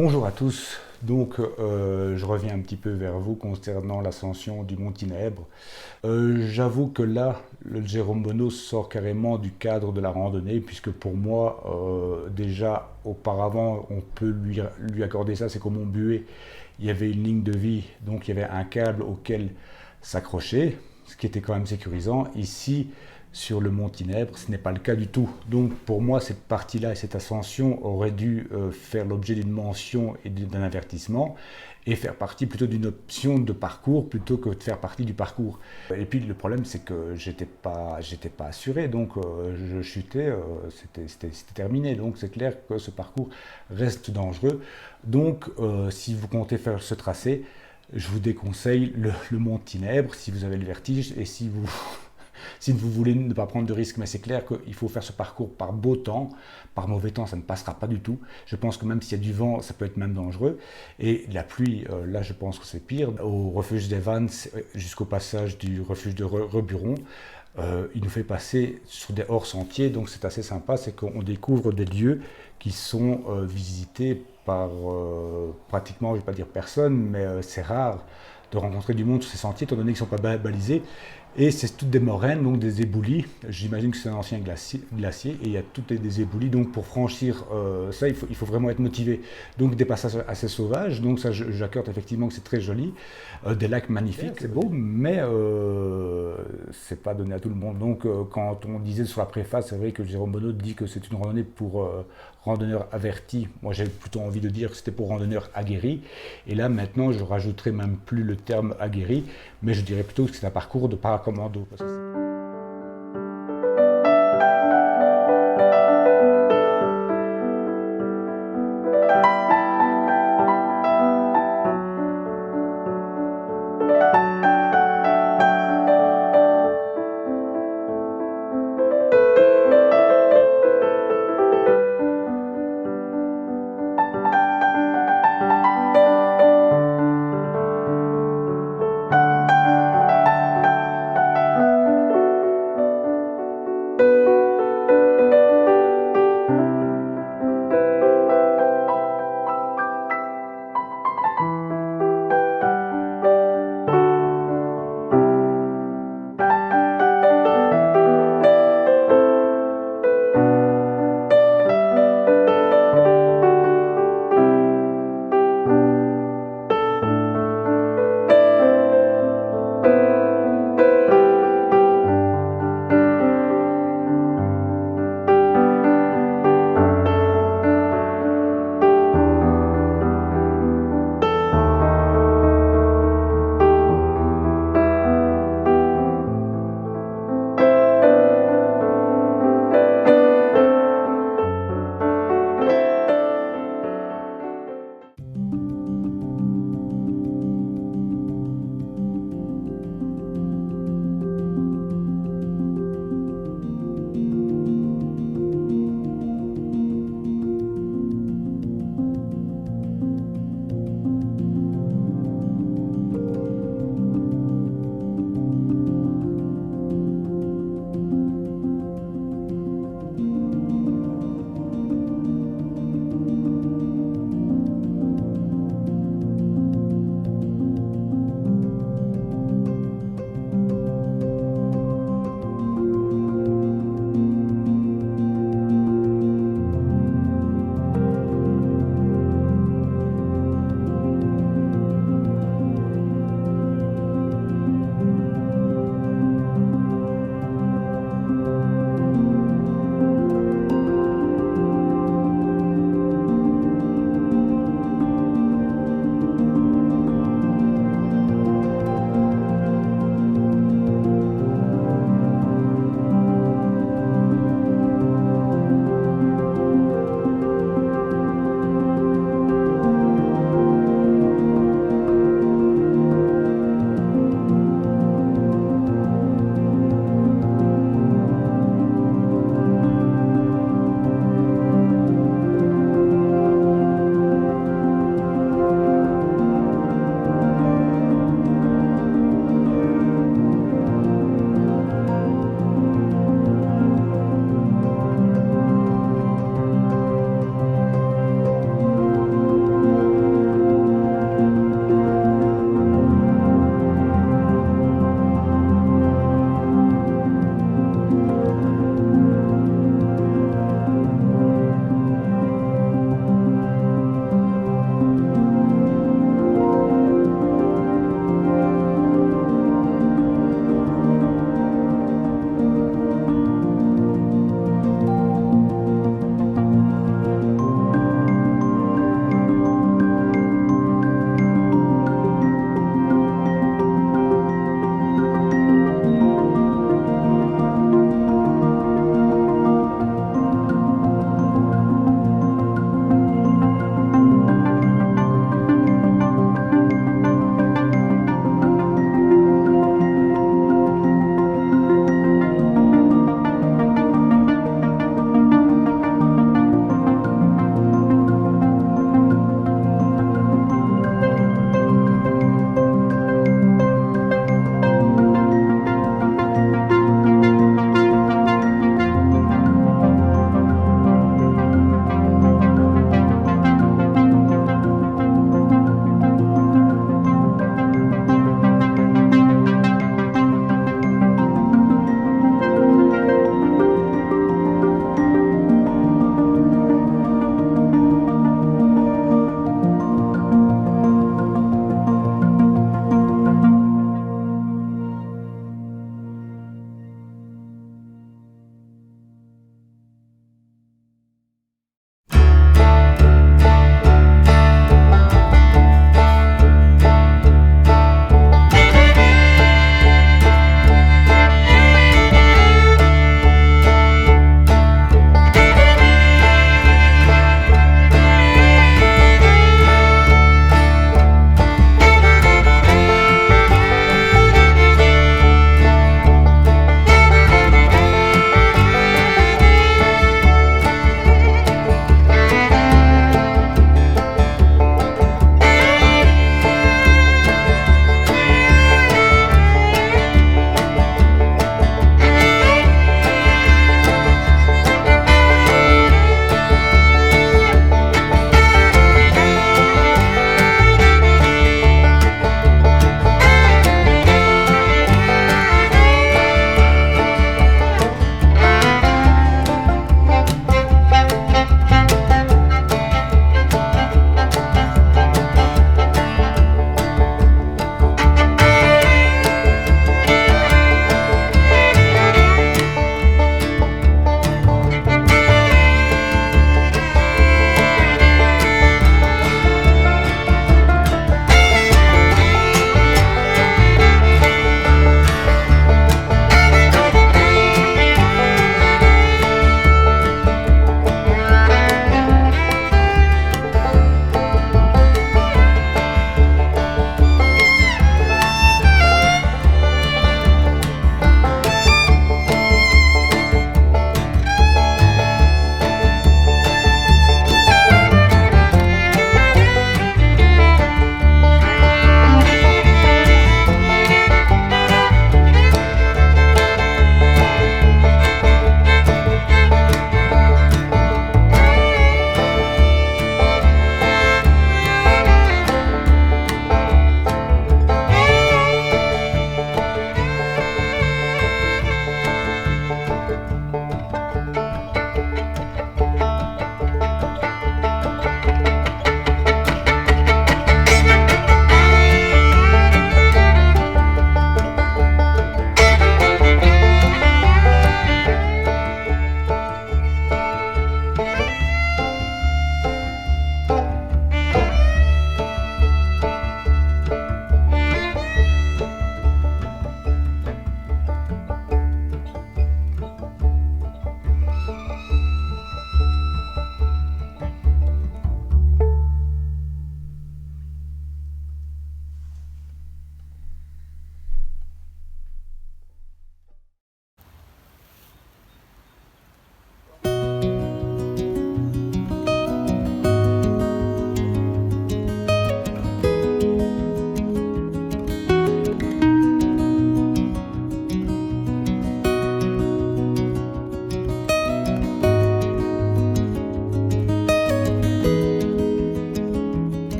Bonjour à tous, donc je reviens un petit peu vers vous concernant l'ascension du Mont Tinèbre. J'avoue que là, le Jérôme Bonneau sort carrément du cadre de la randonnée, puisque pour moi, déjà auparavant, on peut lui accorder ça, c'est qu'au Mont Buet, il y avait une ligne de vie, donc il y avait un câble auquel s'accrocher, ce qui était quand même sécurisant. Ici, sur le mont Tinèbre, ce n'est pas le cas du tout. Donc pour moi, cette partie-là et cette ascension auraient dû faire l'objet d'une mention et d'un avertissement et faire partie plutôt d'une option de parcours plutôt que de faire partie du parcours. Et puis le problème, c'est que j'étais pas assuré, donc je chutais, c'était terminé. Donc c'est clair que ce parcours reste dangereux. Donc si vous comptez faire ce tracé, je vous déconseille le mont Tinèbre si vous avez le vertige et si vous voulez ne pas prendre de risques. Mais c'est clair qu'il faut faire ce parcours par beau temps. Par mauvais temps, ça ne passera pas du tout. Je pense que même s'il y a du vent, ça peut être même dangereux. Et la pluie, là, je pense que c'est pire. Au refuge des Vannes, jusqu'au passage du refuge de Reburon, il nous fait passer sur des hors-sentiers, donc c'est assez sympa, c'est qu'on découvre des lieux qui sont visités par pratiquement, je ne vais pas dire personne, mais c'est rare de rencontrer du monde sur ces sentiers, étant donné qu'ils ne sont pas balisés. Et c'est toutes des moraines, donc des éboulis. J'imagine que c'est un ancien glacier et il y a toutes des éboulis. Donc pour franchir ça, il faut vraiment être motivé. Donc des passages assez sauvages. Donc ça, j'accorde effectivement que c'est très joli. Des lacs magnifiques, c'est beau, mais c'est pas donné à tout le monde. Donc quand on disait sur la préface, c'est vrai que Jérôme Bonneau dit que c'est une randonnée pour randonneurs avertis. Moi, j'ai plutôt envie de dire que c'était pour randonneurs aguerris. Et là, maintenant, je rajouterai même plus le terme aguerri, mais je dirais plutôt que c'est un parcours de paracommando.